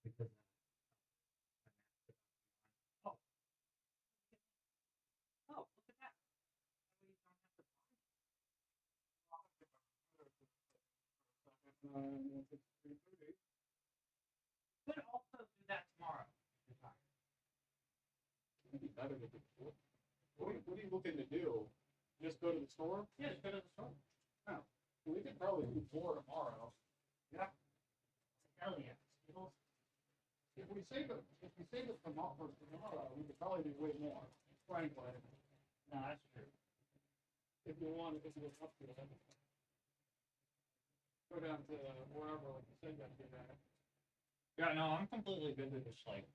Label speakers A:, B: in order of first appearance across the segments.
A: Because oh, oh, look at that. That way you don't have to You could also do that tomorrow if you're tired.
B: It'd be better to do it. What are you looking to do? Just go to the store?
A: Yeah, just go to the store.
B: No. We could probably do 4 tomorrow.
A: Yeah. Hell yeah. Skittles.
B: If we save it for tomorrow, we could probably do way more. Frankly.
A: No, that's true.
B: If you want, if it's up to it. Go down to wherever, like you said, that do that.
A: Yeah, no, I'm completely good with just like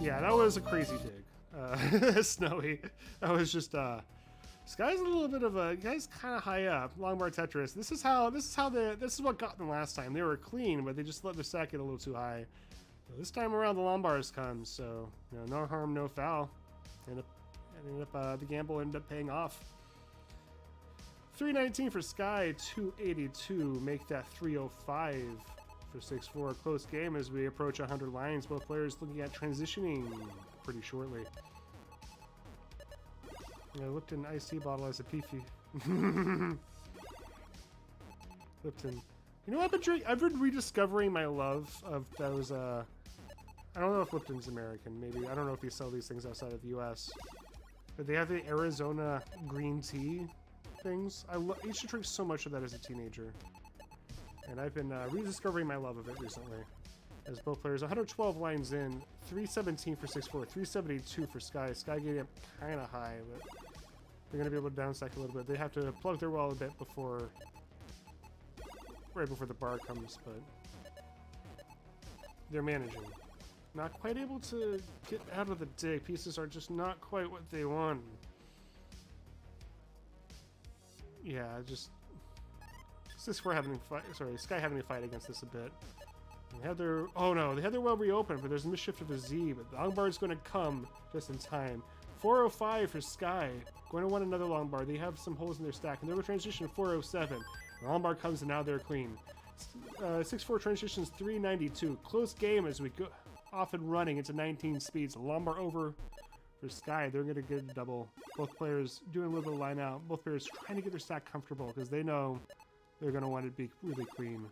C: Yeah, that was a crazy dig. Snowy. That was just Sky's a little bit of a guy's kind of high up. Long bar Tetris. This is what got them last time. They were clean, but they just let their stack get a little too high. So this time around, the long bars come. So you know, no harm, no foul. The gamble ended up paying off. 319 for Sky, 282. Make that 305 for 6-4. Close game as we approach 100 lines. Both players looking at transitioning pretty shortly. I looked in IC bottle as a Pifi. Lipton. You know what I've been rediscovering my love of those, I don't know if Lipton's American, maybe. I don't know if you sell these things outside of the US. But they have the Arizona green tea things. I used to drink so much of that as a teenager. And I've been rediscovering my love of it recently. As both players, 112 lines in, 317 for 6-4, 372 for Sky. Sky getting up kind of high, but they're going to be able to downstack a little bit. They have to plug their well a bit right before the bar comes, but they're managing. Not quite able to get out of the dig. Pieces are just not quite what they want. Yeah, just 6-4 having a fight. Sorry, Sky having a fight against this a bit. They had their they had their well reopened, but there's a misshift of a Z. But the long bar is going to come just in time. 405 for Sky. Going to want another long bar. They have some holes in their stack, and they will transition 407. The long bar comes, and now they're clean. 6-4 transitions 392. Close game as we go off and running into 19 speeds. The long bar over for Sky. They're going to get a double. Both players doing a little bit of line out. Both players trying to get their stack comfortable because they know they're going to want it to be really clean.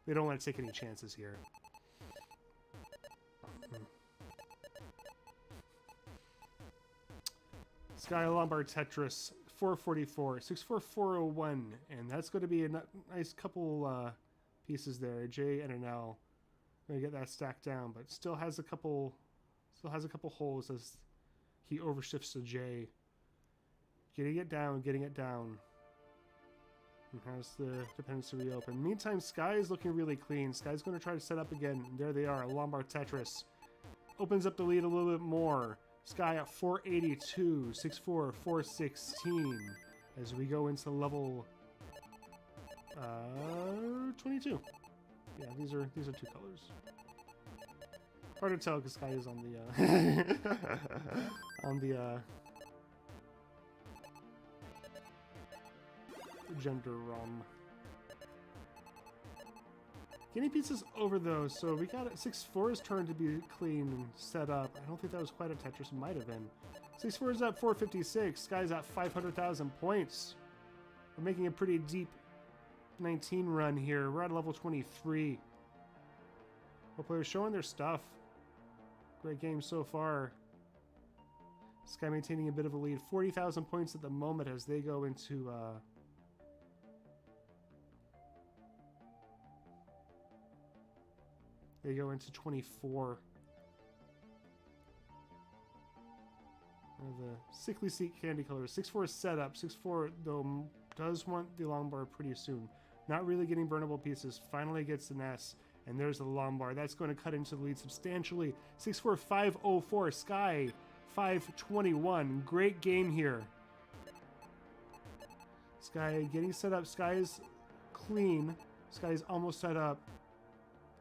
C: They don't want to take any chances here. Sky Lombard Tetris 444, 6-4, 401, and that's going to be a nice couple pieces there. A J and an L. Going to get that stacked down, but still has a couple holes as he overshifts to J. Getting it down. And has the dependency reopen. Meantime, Sky is looking really clean. Sky's going to try to set up again. There they are. Lombard Tetris opens up the lead a little bit more. Sky at 482, 6-4, 416 as we go into level 22. Yeah, these are two colors. Hard to tell because Sky is on the gender ROM. Guinea pizza's over though, so we got 6-4's turn to be clean and set up. I don't think that was quite a Tetris, it might have been. 6-4 is at 456, Sky's at 500,000 points. We're making a pretty deep 19 run here. We're at level 23. Both players showing their stuff. Great game so far. Sky maintaining a bit of a lead. 40,000 points at the moment as they go into they go into 24. The sickly seat candy colors. 6-4 is set up. 6-4 though does want the long bar pretty soon. Not really getting burnable pieces. Finally gets an S. And there's the long bar. That's going to cut into the lead substantially. 6-4, 504. Sky 521. Great game here. Sky getting set up. Sky is clean. Sky is almost set up.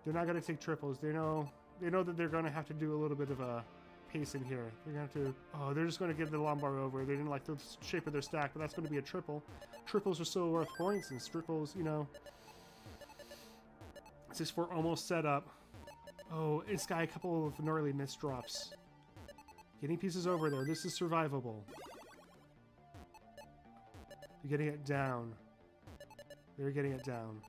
C: They're not going to take triples. They know that they're going to have to do a little bit of a pacing here. They're going to have to... Oh, they're just going to give the long bar over. They didn't like the shape of their stack, but that's going to be a triple. Triples are still worth points, and triples, you know... 6-4 almost set up. Oh, it's got a couple of gnarly misdrops. Getting pieces over there. This is survivable. You're getting it down. They're getting it down.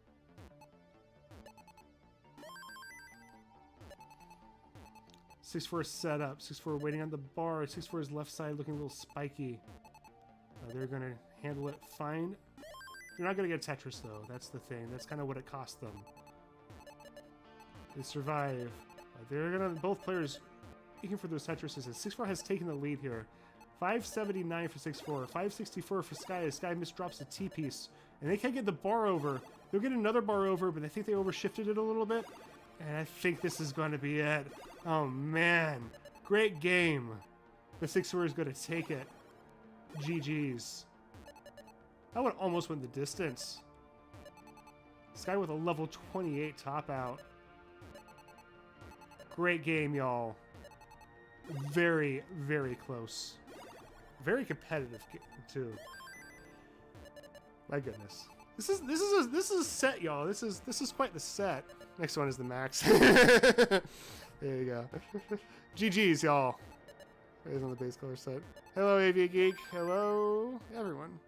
C: Six-4 set up. 6-4 waiting on the bar. 6-4's left side looking a little spiky. They're going to handle it fine. You're not going to get Tetris, though. That's the thing. That's kind of what it cost them. They survive. They're going to... Both players looking for those Tetrises. 6-4 has taken the lead here. 579 for 6-4. 564 for Sky. As Sky misdrops the T-piece. And they can't get the bar over. They'll get another bar over, but I think they overshifted it a little bit. And I think this is going to be it. Oh, man. Great game. The 6-4 is going to take it. GG's. That one almost went the distance. This guy with a level 28 top out. Great game, y'all. Very, very close. Very competitive game, too. My goodness. This is a set, y'all. This is quite the set. Next one is the max. There you go. GG's, y'all. There's on the base color set. Hello, AV Geek. Hello, everyone.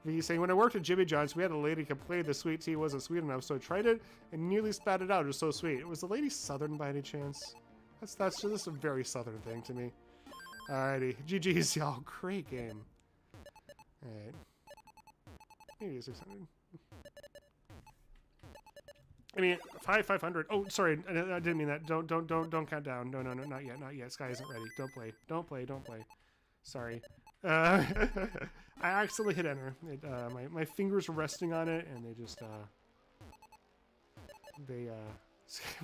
C: He's saying, when I worked at Jimmy John's, we had a lady complain the sweet tea wasn't sweet enough, so I tried it and nearly spat it out. It was so sweet. Was the lady Southern by any chance? That's just a very Southern thing to me. Alrighty. GG's, y'all. Great game. Alright. Maybe 600. I mean, 500. Oh, sorry. I didn't mean that. Don't count down. No, not yet. Not yet. Sky isn't ready. Don't play. Sorry. I accidentally hit enter. My fingers were resting on it, and they just,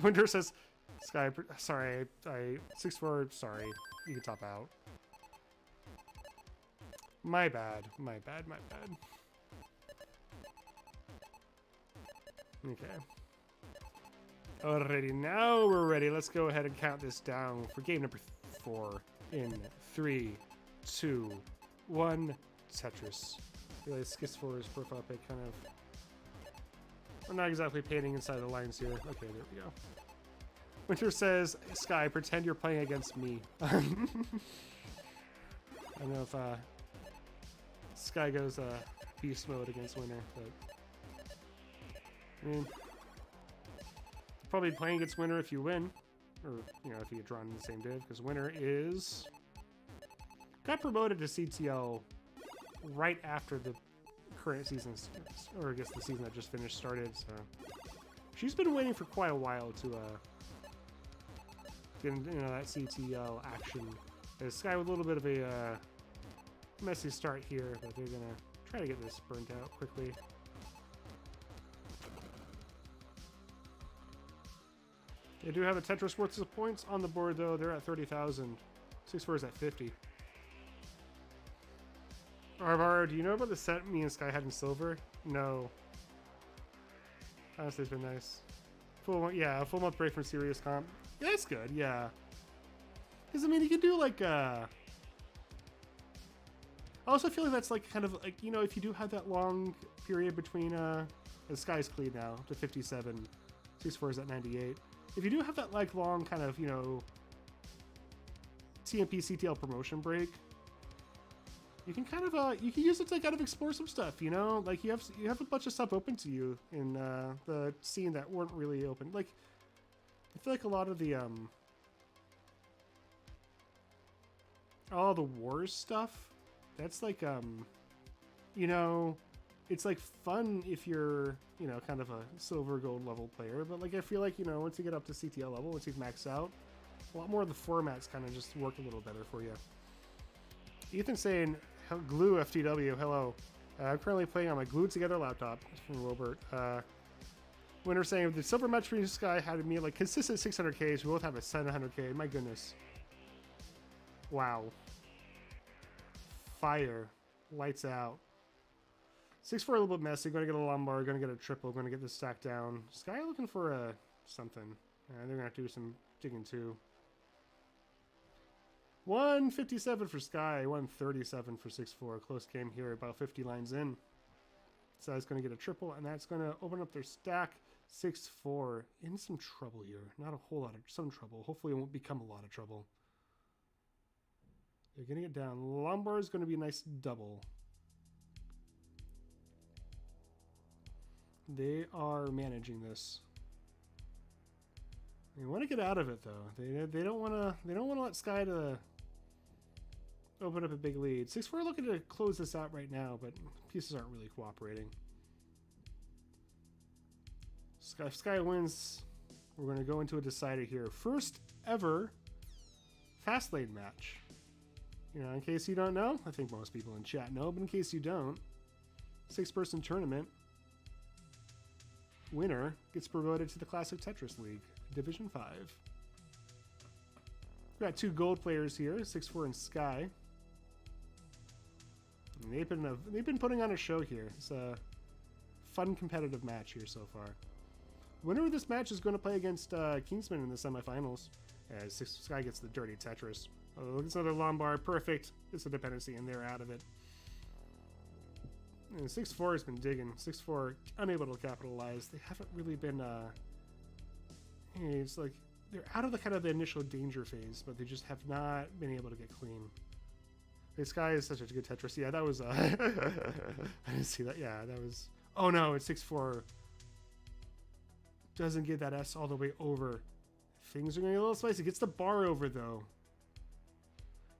C: Winter says, Sky, sorry, 6-4, sorry, you can top out. My bad. Okay. Alrighty, now we're ready. Let's go ahead and count this down for game number 4 in 3, 2, 1, Tetris. Realize Skis4's profile pic kind of... I'm not exactly painting inside the lines here. Okay, there we go. Winter says, Sky, pretend you're playing against me. I don't know if Sky goes beast mode against Winter, but... I mean... Probably playing against Winter if you win. Or, you know, if you get drawn in the same div, because Winter is... Got promoted to CTL right after the current season, or I guess the season that just finished started, so... She's been waiting for quite a while to, get into, you know, that CTL action. There's Sky with a little bit of a, messy start here, but they're gonna try to get this burnt out quickly. They do have a Tetris worth of points on the board, though. They're at 30,000. 6-4 is at 50. Arvar, do you know about the set me and Sky had in silver? No. Honestly, it's been nice. A full month break from serious comp. Yeah, that's good, yeah. Because, I mean, you could do, like, I also feel like that's, like, kind of, like, you know, if you do have that long period between, the Sky's clean now to 57. 6-4 is at 98. If you do have that, like, long kind of, you know, TNP CTL promotion break, you can kind of, you can use it to kind of explore some stuff, you know? Like, you have a bunch of stuff open to you in, the scene that weren't really open. Like, I feel like a lot of the, all the wars stuff, that's like, you know, it's like fun if you're, you know, kind of a silver gold level player, but like I feel like, you know, once you get up to CTL level, once you've maxed out, a lot more of the formats kind of just work a little better for you. Ethan saying, Glue FTW, hello. I'm currently playing on my glued together laptop from Robert. Winter saying, the silver match for Sky had me like consistent 600Ks. We both have a 700K. My goodness. Wow. Fire. Lights out. 6-4 a little bit messy. Going to get a Lombard. Going to get a triple. Going to get this stack down. Sky looking for a something. They're going to have to do some digging too. 157 for Sky. 137 for 6-4. Close game here. About 50 lines in. So that's going to get a triple. And that's going to open up their stack. 6-4. In some trouble here. Not a whole lot of... Some trouble. Hopefully it won't become a lot of trouble. They're getting it down. Lombard is going to be a nice double. They are managing this. They want to get out of it though. They don't want to let Sky to open up a big lead. 6-4 looking to close this out right now, but pieces aren't really cooperating. If Sky wins, we're going to go into a decider here. First ever Fastlane match. You know, in case you don't know, I think most people in chat know, but in case you don't, 6-person tournament. Winner gets promoted to the Classic Tetris League, Division 5. got two gold players here, 6-4 and Sky. And they've been putting on a show here. It's a fun competitive match here so far. Winner of this match is going to play against Kingsman in the semifinals. As Sky gets the dirty Tetris. Oh, it's another Lombard. Perfect. It's a dependency, and they're out of it. And 6-4 has been digging. 6-4 unable to capitalize. They haven't really been. It's like they're out of the kind of the initial danger phase, but they just have not been able to get clean. This guy is such a good Tetris. Yeah, that was. I didn't see that. Yeah, that was. Oh no, it's 6-4. Doesn't get that S all the way over. Things are going to get a little spicy. Gets the bar over though.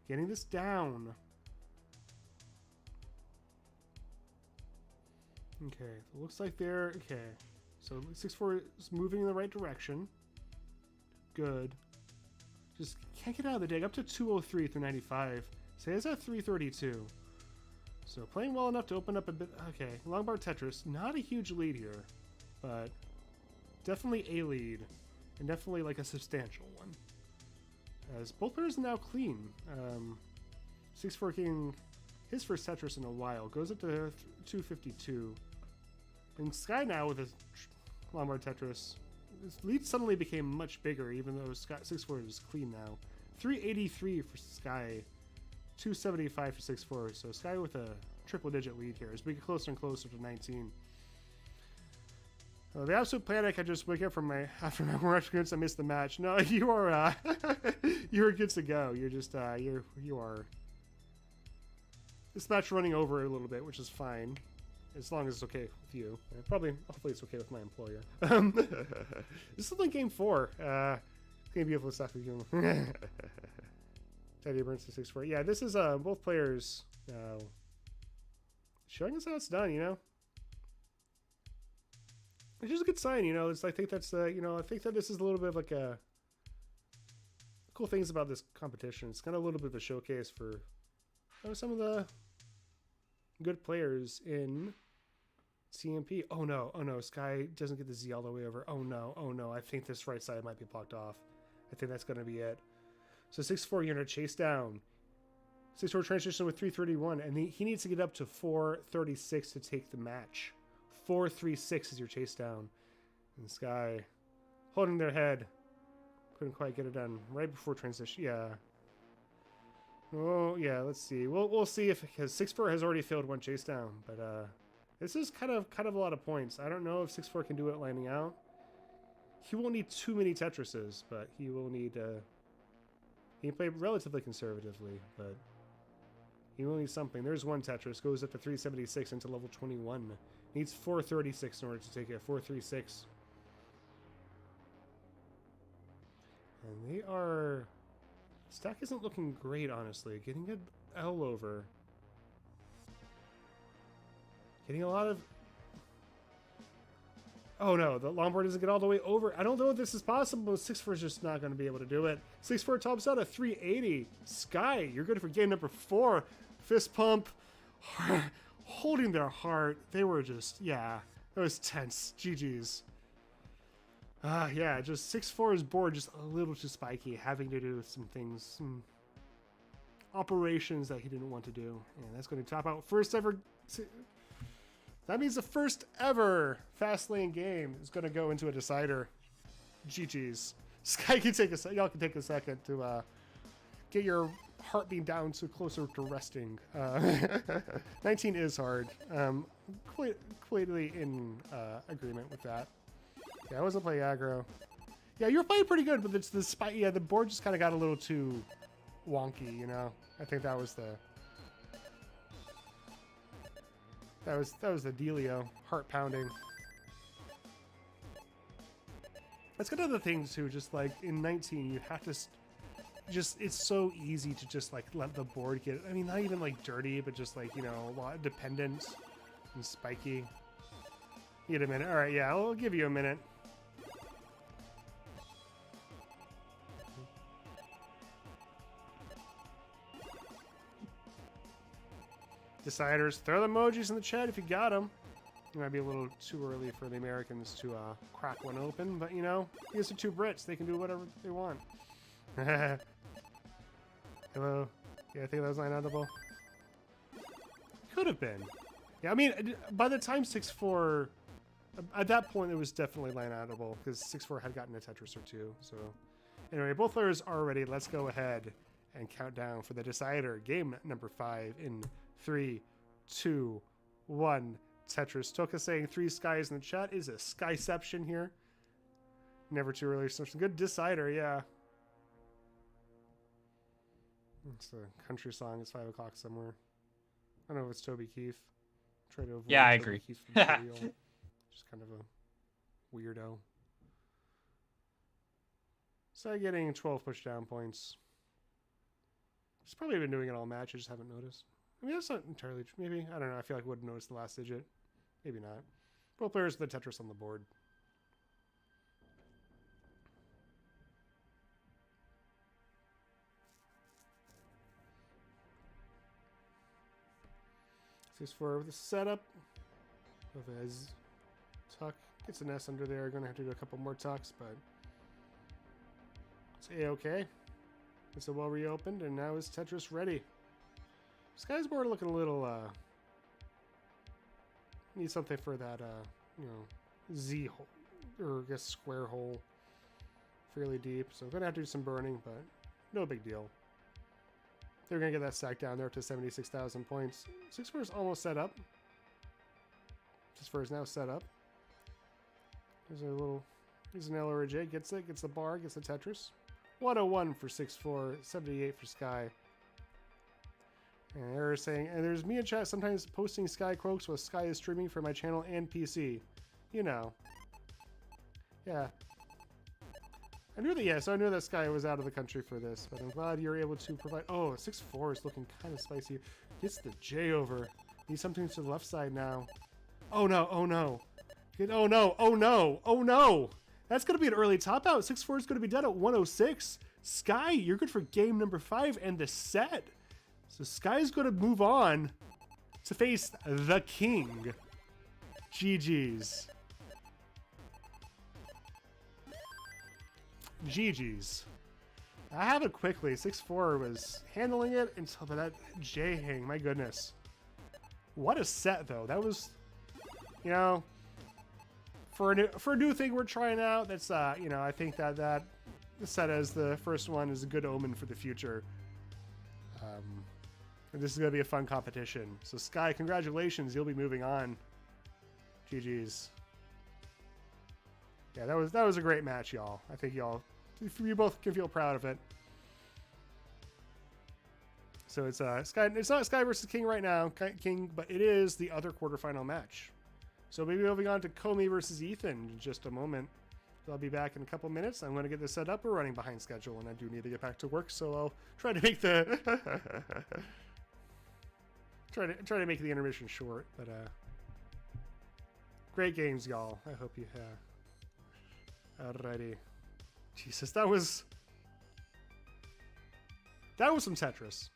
C: Getting this down. Okay, it looks like they're okay. So 6-4 is moving in the right direction. Good. Just can't get out of the dig. Up to 203 through 95. So he's at 332. So playing well enough to open up a bit. Okay, Longbar Tetris. Not a huge lead here, but definitely a lead. And definitely like a substantial one. As both players are now clean. 6-4 getting his first Tetris in a while. Goes up to 252. And Sky now with his Lombard Tetris. His lead suddenly became much bigger, even though 6-4 is clean now. 383 for Sky. 275 for 6-4. So Sky with a triple-digit lead here as we get closer and closer to 19. The absolute panic! I just wake up from after my more experience. I missed the match. No, you are you are good to go. You're just you are. This match running over a little bit, which is fine, as long as it's okay with you. Hopefully it's okay with my employer. This is like game 4. Gonna be beautiful stuff with you. Teddy burns to 6-4. Yeah, this is both players showing us how it's done. You know. Which is a good sign, you know. I think that's I think that this is a little bit of like a cool things about this competition. It's kind of a little bit of a showcase for some of the good players in TNP. Oh no, Sky doesn't get the Z all the way over. Oh no, I think this right side might be blocked off. I think that's going to be it. So 6-4, you're going to chase down. 6-4 transition with 331, and he needs to get up to 436 to take the match. 436 is your chase down. And Sky holding their head. Couldn't quite get it done right before transition. Yeah. Oh yeah, let's see. We'll see if because 6-4 has already failed one chase down, but this is kind of a lot of points. I don't know if 6-4 can do it landing out. He won't need too many Tetris's, but he will need he can play relatively conservatively, but he will need something. There's one Tetris, goes up to 376 into level 21. Needs 436 in order to take it. 436. And they are... Stack isn't looking great, honestly. Getting an L over. Getting a lot of... Oh no, the Lombard doesn't get all the way over. I don't know if this is possible, but 6-4 is just not going to be able to do it. 6-4 tops out at 380. Sky, you're good for game number 4. Fist pump. Holding their heart. They were just, yeah, it was tense. GG's. Yeah, just 6-4's board just a little too spiky, having to do some things, some operations that he didn't want to do. And that's going to top out first ever. That means the first ever Fastlane game is going to go into a decider. GG's. Sky can take a y'all can take a second to get your heartbeat down to closer to resting. 19 is hard. Completely in agreement with that. Yeah, I wasn't playing aggro. Yeah, you were playing pretty good, but it's the spike. Yeah, the board just kind of got a little too wonky, you know. I think that was the dealio. Heart pounding. That's kind of the thing too. Just like in 19, you have to just it's so easy to just like let the board get. I mean, not even like dirty, but just like, you know, a lot dependent and spiky. Need a minute. All right, yeah, I'll give you a minute. Deciders, throw the emojis in the chat if you got them. It might be a little too early for the Americans to crack one open, but you know, these are two Brits. They can do whatever they want. Hello? Yeah, I think that was line audible. Could have been. Yeah, I mean, by the time 6-4, at that point it was definitely line audible because 6-4 had gotten a Tetris or two. So anyway, both players are ready. Let's go ahead and count down for the decider. Game number 5 in 3, 2, 1. Tetris. Toka saying 3 skies in the chat. Is a skyception here. Never too early. Some good decider, yeah. It's a country song. It's 5 o'clock somewhere. I don't know if it's Toby Keith. Try to avoid
D: Yeah, I
C: Toby
D: agree.
C: Keith from Serial. Just kind of a weirdo. So getting 12 pushdown points. He's probably been doing it all match. I just haven't noticed. I mean, that's not entirely true. Maybe. I don't know. I feel like I would have noticed the last digit. Maybe not. Both players with the Tetris on the board. This for the setup of his tuck. Gets an S under there. Gonna have to do a couple more tucks, but it's A-okay. It's a well reopened, and now is Tetris ready. Sky's board looking a little need something for that you know, Z hole, or I guess square hole. Fairly deep, so I'm gonna have to do some burning, but no big deal. They're going to get that stack down there to 76,000 points. 6-4 is almost set up. 6-4 is now set up. There's a little... There's an L or a J. Gets it. Gets the bar. Gets the Tetris. 101 for 6-4. 78 for Sky. And they're saying... And there's me in chat sometimes posting Sky quotes while Sky is streaming for my channel and PC. You know. Yeah. I knew that, yes, I knew that Sky was out of the country for this, but I'm glad you're able to provide... Oh, 6-4 is looking kind of spicy. Gets the J over. Need something to the left side now. Oh, no, oh, no. Oh, no, oh, no, oh, no. That's going to be an early top out. 6-4 is going to be done at 106. Sky, you're good for game number 5 and the set. So Sky's going to move on to face the king. GG's. GG's. I have it quickly. 6-4 was handling it until that J hang. My goodness. What a set, though. That was, you know, for a new thing we're trying out. That's you know, I think that the set as the first one is a good omen for the future. And this is gonna be a fun competition. So Sky, congratulations. You'll be moving on. GG's. Yeah, that was a great match, y'all. I think you both can feel proud of it. So it's Sky. It's not Sky versus King right now, King, but it is the other quarterfinal match. So maybe moving on to Comey versus Ethan in just a moment. So I'll be back in a couple minutes. I'm going to get this set up. We're running behind schedule, and I do need to get back to work. So I'll try to make the try to make the intermission short. But great games, y'all. I hope you have. Alrighty. Jesus, that was some Tetris.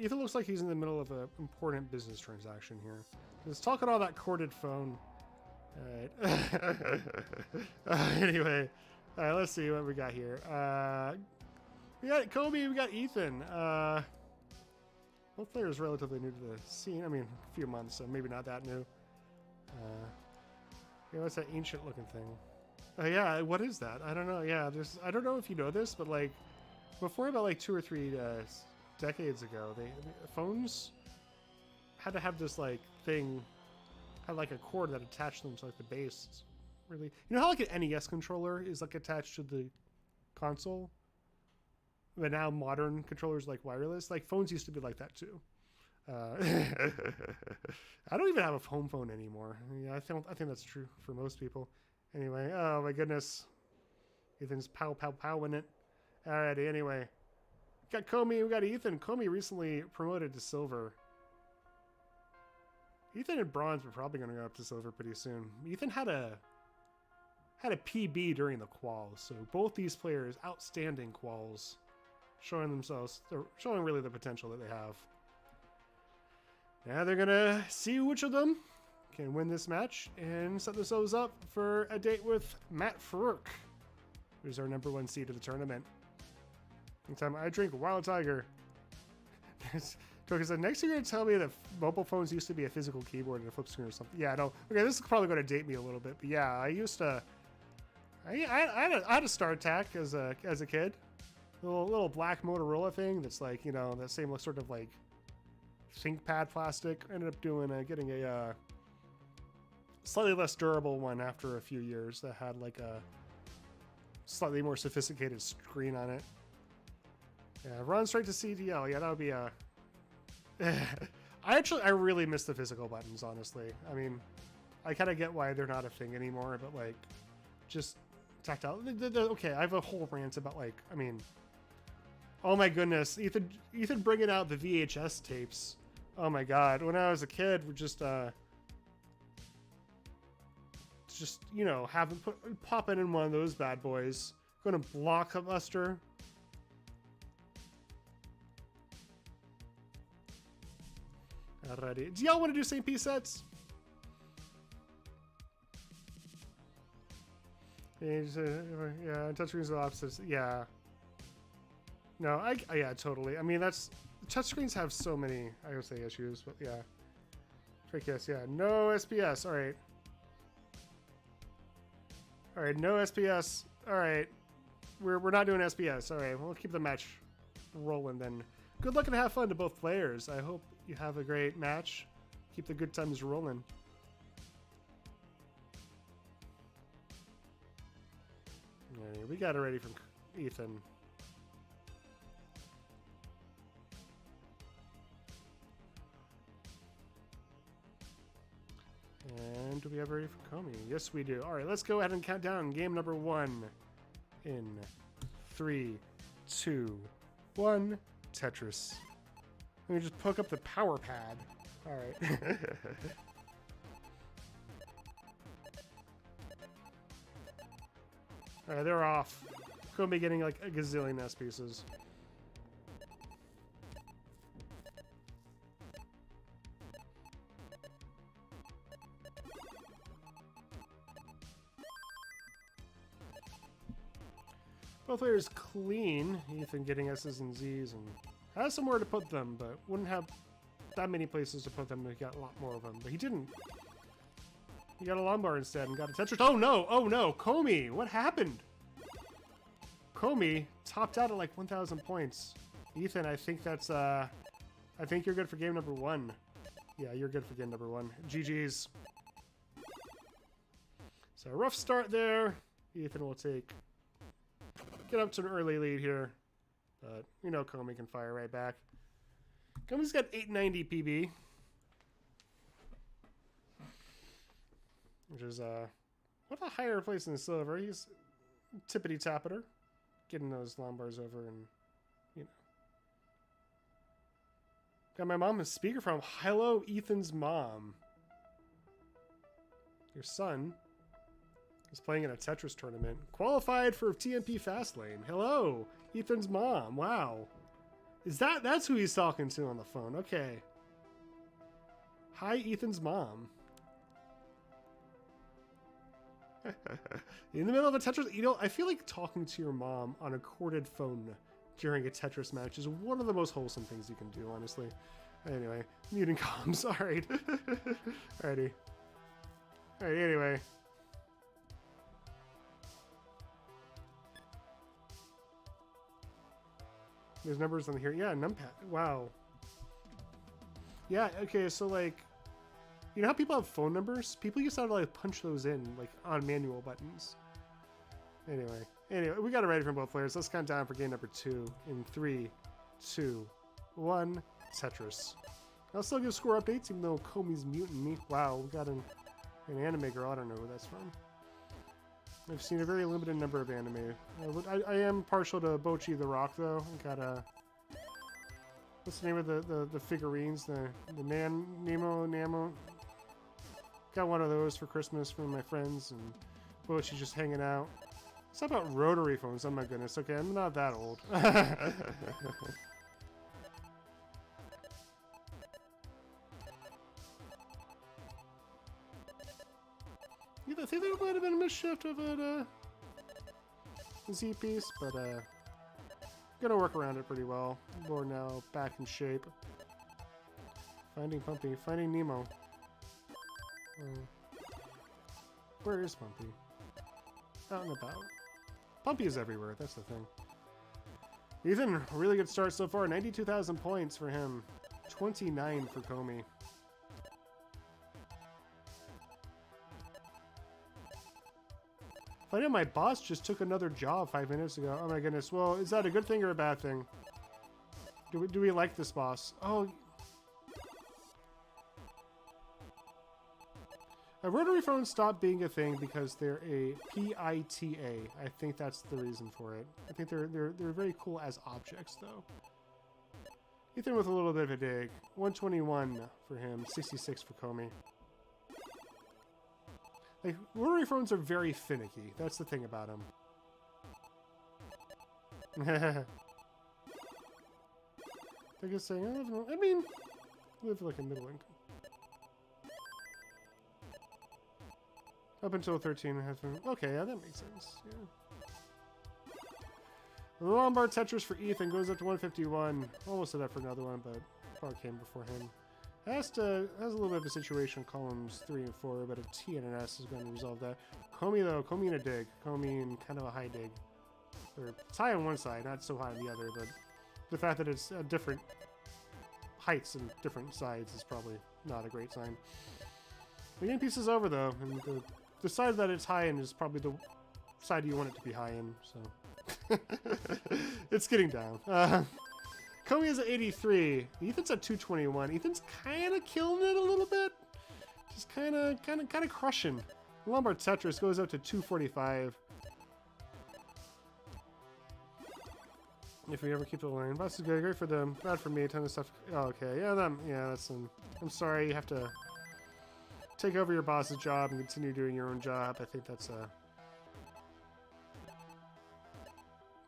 C: Ethan looks like he's in the middle of an important business transaction here. He's talking all that corded phone. Alright. Anyway. Alright, let's see what we got here. We got Kobe, we got Ethan. Both players relatively new to the scene. I mean, a few months, so maybe not that new. Yeah, what's that ancient looking thing? Yeah, what is that? I don't know. Yeah, I don't know if you know this, but like before about like 2 or 3 decades ago, the phones had to have this like thing, had like a cord that attached them to like the base. It's really, you know how like an NES controller is like attached to the console, but now modern controllers like wireless. Like phones used to be like that too. I don't even have a home phone anymore. Yeah, I think that's true for most people. Anyway, oh my goodness, Ethan's pow in it. Alrighty, anyway, we got Comey, we got Ethan. Comey recently promoted to silver. Ethan and bronze, we're probably going to go up to silver pretty soon. Ethan had a PB during the quals, so both these players outstanding quals, showing really the potential that they have. Now they're gonna see which of them can win this match and set themselves up for a date with Matt Farouk, who's our #1 seed of the tournament. Anytime I drink Wild Tiger. Because next you're gonna tell me that mobile phones used to be a physical keyboard and a flip screen or something. Yeah, no. Okay, this is probably gonna date me a little bit, but yeah, I used to. I had a StarTAC as a kid, little black Motorola thing that's like, you know, that same sort of like ThinkPad plastic. I ended up getting a slightly less durable one after a few years that had like a slightly more sophisticated screen on it. Yeah, run straight to CDL. Yeah, that would be a. I really miss the physical buttons, honestly. I mean, I kind of get why they're not a thing anymore, but like, just tactile. Okay, I have a whole rant about like, I mean, oh my goodness, Ethan bringing out the VHS tapes. Oh my god, when I was a kid, we're just you know, popping in one of those bad boys, going to Blockbuster. Alrighty, do y'all want to do St. P sets? Yeah, touchscreens are opposites. Yeah. No, yeah, totally. I mean, touchscreens have so many, I would say, issues, but yeah. Trick yes, yeah. No SPS. All right. All right, no SPS. All right. We're not doing SPS. All right, we'll keep the match rolling then. Good luck and have fun to both players. I hope you have a great match. Keep the good times rolling. Right, we got it ready from Ethan. And do we have ready for Comey? Yes, we do. All right, let's go ahead and count down game #1 in 3, 2, 1. Tetris. Let me just hook up the power pad. All right. All right, they're off. Gonna be getting like a gazillion S pieces. Both players clean. Ethan getting S's and Z's and has somewhere to put them, but wouldn't have that many places to put them if he got a lot more of them. But he didn't. He got a Lombard instead and got a Tetris. Oh no! Oh no! Comey! What happened? Comey topped out at like 1,000 points. Ethan, I think that's I think you're good for game #1. Yeah, you're good for game #1. GG's. So a rough start there. Ethan will get up to an early lead here. But you know Comey can fire right back. Comey's got 890 PB. Which is what a higher place than silver. He's tippity tappeter. Getting those Lombards over and you know. Got my mom a speakerphone. Hello, Ethan's mom. Your son is playing in a Tetris tournament. Qualified for TNP FASTLANE. Hello, Ethan's mom. Wow. That's who he's talking to on the phone? Okay. Hi, Ethan's mom. In the middle of a Tetris, you know, I feel like talking to your mom on a corded phone during a Tetris match is one of the most wholesome things you can do, honestly. Anyway, muting comms. All right. Alrighty. All right. Anyway. There's numbers on here. Yeah, numpad. Wow. Yeah. Okay. So like, you know how people have phone numbers? People used to have to like punch those in like on manual buttons. Anyway, we got it ready from both players. Let's count down for game number 2 in 3, 2, 1. Tetris. I'll still give score updates even though Komi's muting me. Wow, we got an anime girl. I don't know who that's from. I've seen a very limited number of anime. I am partial to Bochi the Rock though. I got a what's the name of the figurines? The Nemo. Got one of those for Christmas from my friends, and Bochi's just hanging out. It's about rotary phones. Oh my goodness. Okay, I'm not that old. I think there might have been a misshift of a Z piece, but gonna work around it pretty well. We're now back in shape. Finding Pumpy, finding Nemo. Where is Pumpy? Out and about. Pumpy is everywhere, that's the thing. Ethan, really good start so far. 92,000 points for him. 29 for Komi. I know my boss just took another job 5 minutes ago. Oh my goodness. Well, is that a good thing or a bad thing? Do we like this boss? Oh. Rotary phones stopped being a thing because they're a PITA. I think that's the reason for it. I think they're very cool as objects though. Ethan with a little bit of a dig. 121 for him, 66 for Komi. Like, rotary phones are very finicky. That's the thing about them. I guess saying, I mean, live like a middle income. Up until 13 and a half. Okay, yeah, that makes sense. Yeah. The Lombard Tetris for Ethan goes up to 151. Almost set up for another one, but far came before him. Has a little bit of a situation columns 3 and 4, but a T and an S is going to resolve that. Komi though, Komi in a dig. Komi in kind of a high dig. Or it's high on one side, not so high on the other, but the fact that it's different heights and different sides is probably not a great sign. The game piece is over though, and the side that it's high in is probably the side you want it to be high in, so it's getting down. Komi is at 83. Ethan's at 221. Ethan's kind of killing it a little bit. Just kind of crushing. Lombard Tetris goes up to 245. If we ever keep the line. Boss is good. Great for them. Bad for me. A ton of stuff. Oh, okay. Yeah, that's I'm sorry. You have to take over your boss's job and continue doing your own job. I think that's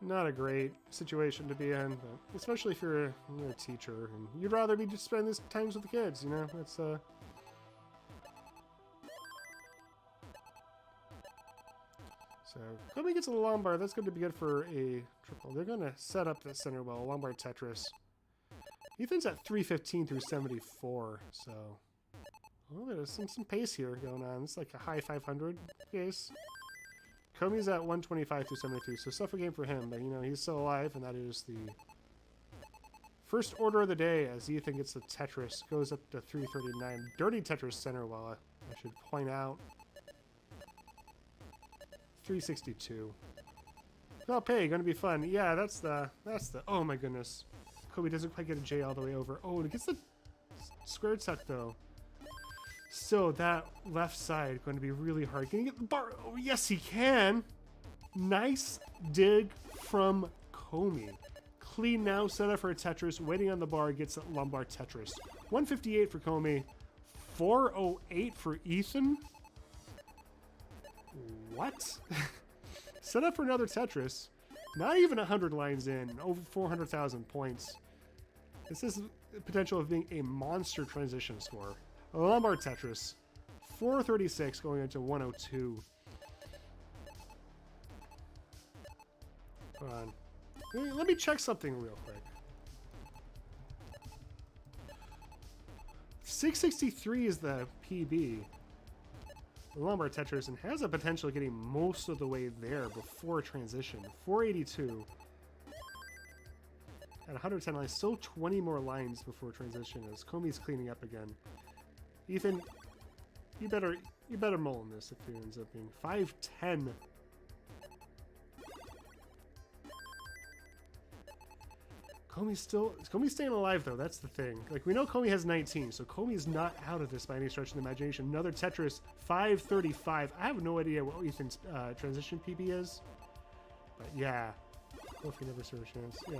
C: not a great situation to be in, but especially if you're a teacher and you'd rather be just spending this times with the kids, you know. It's so Komi gets a Lombard. That's going to be good for a triple. They're going to set up the center well. Lombard Tetris. Ethan's at 315 through 74, so there's some pace here going on. It's like a high 500 pace. Komi's at 125 through 73, so suffer game for him, but you know, he's still alive, and that is the first order of the day as Ethan gets the Tetris, goes up to 339. Dirty Tetris center, well, I should point out. 362. Oh, pay, gonna be fun. Yeah, that's the, oh my goodness. Komi doesn't quite get a J all the way over. Oh, and it gets the squared tuck though. So that left side going to be really hard. Can he get the bar? Oh, yes, he can. Nice dig from Komi. Clean now, set up for a Tetris. Waiting on the bar, gets a Lombard Tetris. 158 for Komi. 408 for Ethan. What? Set up for another Tetris. Not even 100 lines in. Over 400,000 points. This is the potential of being a monster transition score. Lombard Tetris, 436 going into 102. Hold on. Let me check something real quick. 663 is the PB. The Lombard Tetris and has a potential of getting most of the way there before transition. 482. At 110 lines, still 20 more lines before transition as Komi's cleaning up again. Ethan, you better mull in this if it ends up being 510. Komi's staying alive though, that's the thing. Like, we know Komi has 19, so Komi's not out of this by any stretch of the imagination. Another Tetris, 535. I have no idea what Ethan's transition PB is. But yeah. Hopefully never serve a chance. Yeah.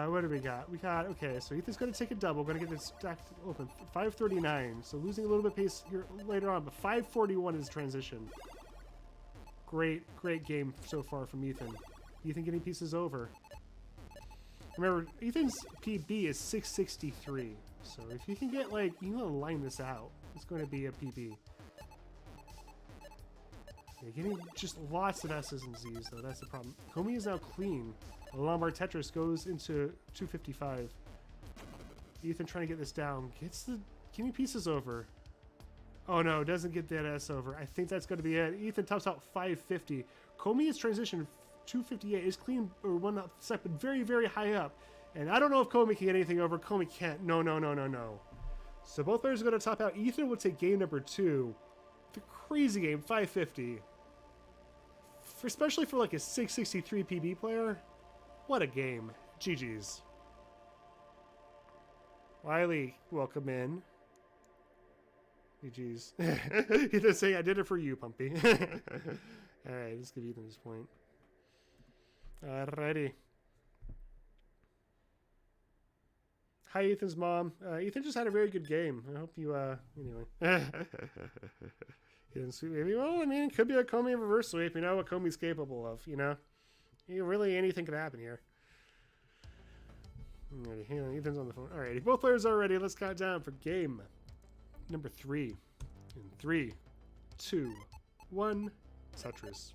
C: What do we got? We got, okay, so Ethan's going to take a double. We're going to get this stacked open. 539, so losing a little bit of pace here later on, but 541 is transition. Great game so far from Ethan. Ethan getting pieces over. Remember, Ethan's PB is 663, so if you can get, like, you want to line this out, it's going to be a PB. Yeah, getting just lots of S's and Z's, though, that's the problem. Komi is now clean. The Lombard Tetris goes into 255. Ethan trying to get this down. Getting pieces over. Oh no, doesn't get that S over. I think that's going to be it. Ethan tops out 550. Komi is transition 258. Is clean or one up second, very, very high up. And I don't know if Komi can get anything over. Komi can't. No. So both players are going to top out. Ethan will take game number 2. The crazy game, 550. Especially for like a 663 PB player. What a game. GG's. Wiley, welcome in. GG's. He did say, I did it for you, Pumpy. Alright, let's give Ethan this point. Alrighty. Hi, Ethan's mom. Ethan just had a very good game. I hope you, anyway. Ethan, sweet baby. Well, I mean, it could be a Komi reverse sweep. You know what Komi's capable of, you know? Really, anything could happen here. Alrighty, Ethan's on the phone. Alrighty, both players are ready. Let's count down for game number 3. In 3, 2, 1, Tetris.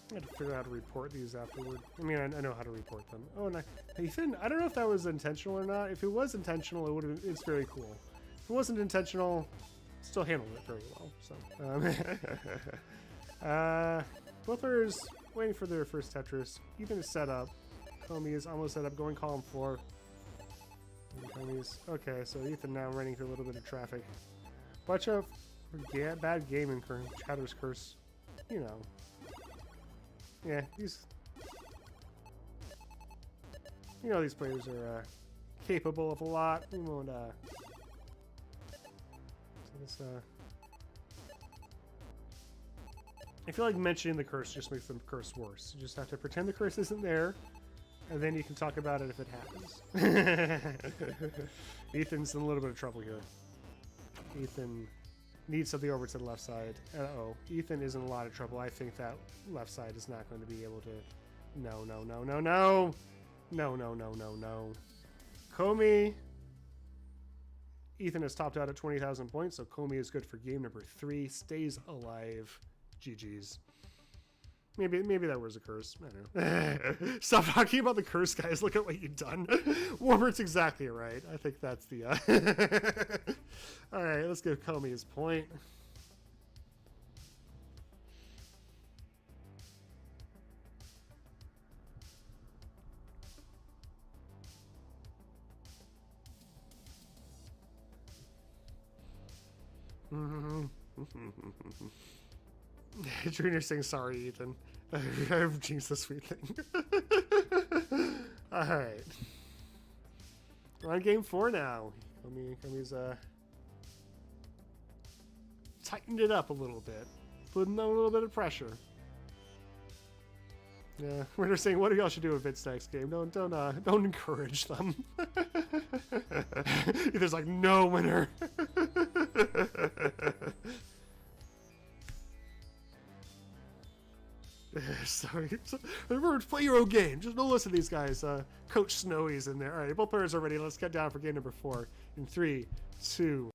C: I had to figure out how to report these afterward. I mean, I know how to report them. Oh, and Ethan, I don't know if that was intentional or not. If it was intentional, it would have. It's very cool. If it wasn't intentional, still handled it very well. So, both players waiting for their first Tetris. Ethan is set up. Komi is almost set up, going column 4. Okay, so Ethan now running through a little bit of traffic. Watch out for bad gaming curse, Chatter's curse. You know. Yeah, these players are capable of a lot. We won't I feel like mentioning the curse just makes the curse worse. You just have to pretend the curse isn't there, and then you can talk about it if it happens. Ethan's in a little bit of trouble here. Ethan needs something over to the left side. Uh-oh. Ethan is in a lot of trouble. I think that left side is not going to be able to... No. No. Komi. Ethan has topped out at 20,000 points, so Komi is good for game number 3. Stays alive. GG's. Maybe that was a curse. I don't know. Stop talking about the curse, guys. Look at what you've done. Warbert's exactly right. I think that's the... Alright, let's give Komi his point. Junior saying sorry, Ethan. I've jinxed the sweet thing. Alright. We're on game 4 now. Komi's tightened it up a little bit, putting on a little bit of pressure. Yeah, we're just saying, what do y'all should do with Vince next game? Don't encourage them. There's like no winner. Sorry. Remember, play your own game. Just don't listen to these guys. Coach Snowy's in there. All right, both players are ready. Let's get down for game number 4 in 3, 2.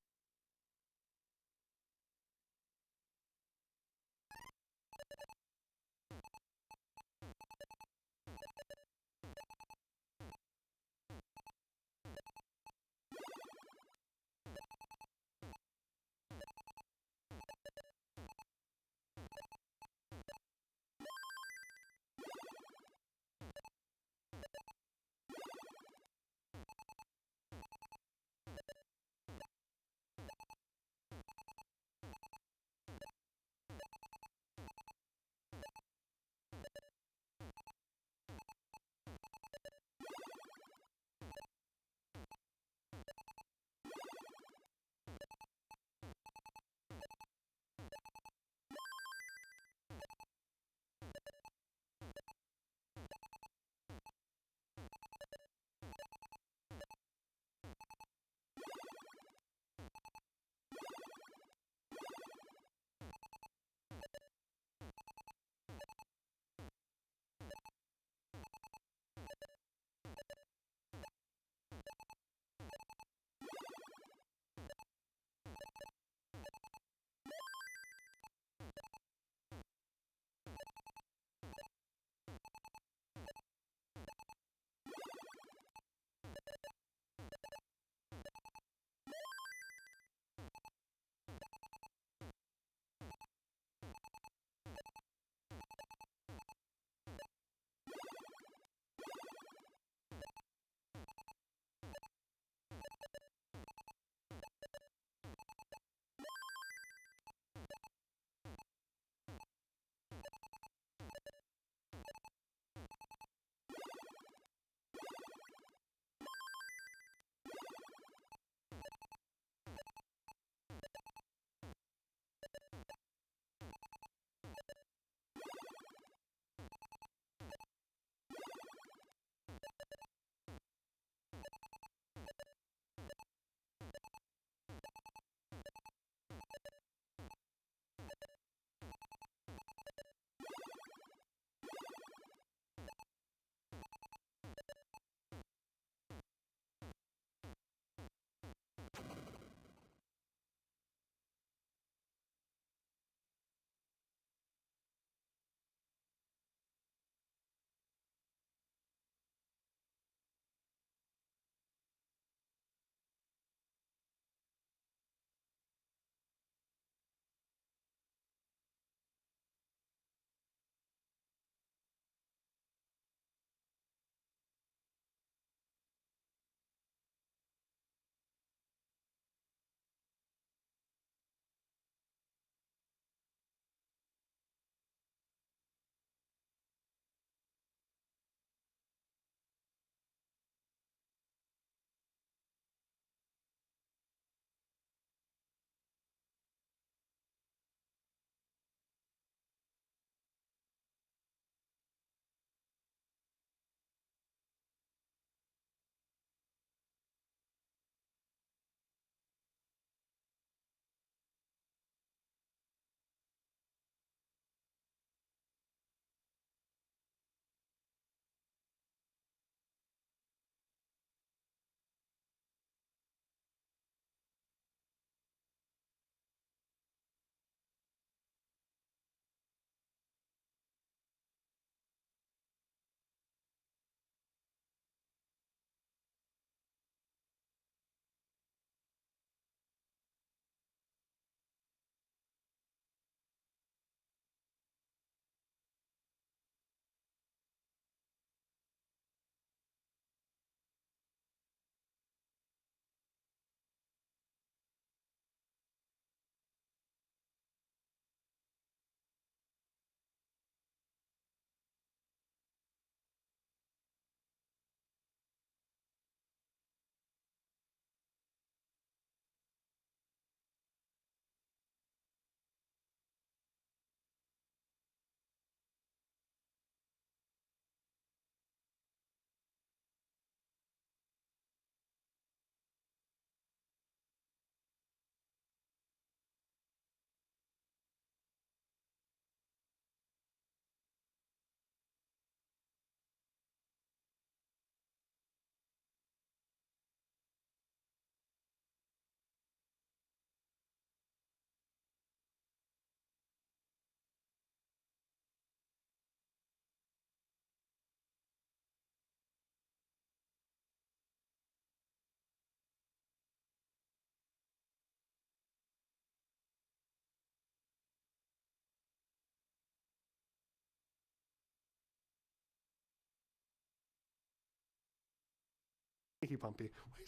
C: Thank you, Pumpy. Why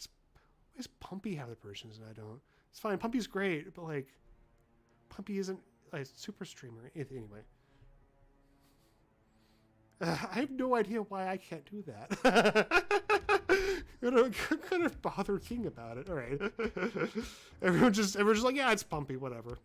C: does Pumpy have the Persians and I don't? It's fine. Pumpy's great, but like, Pumpy isn't a super streamer. Anyway. I have no idea why I can't do that. I'm gonna bother King about it. All right. Everyone's just like, yeah, it's Pumpy, whatever.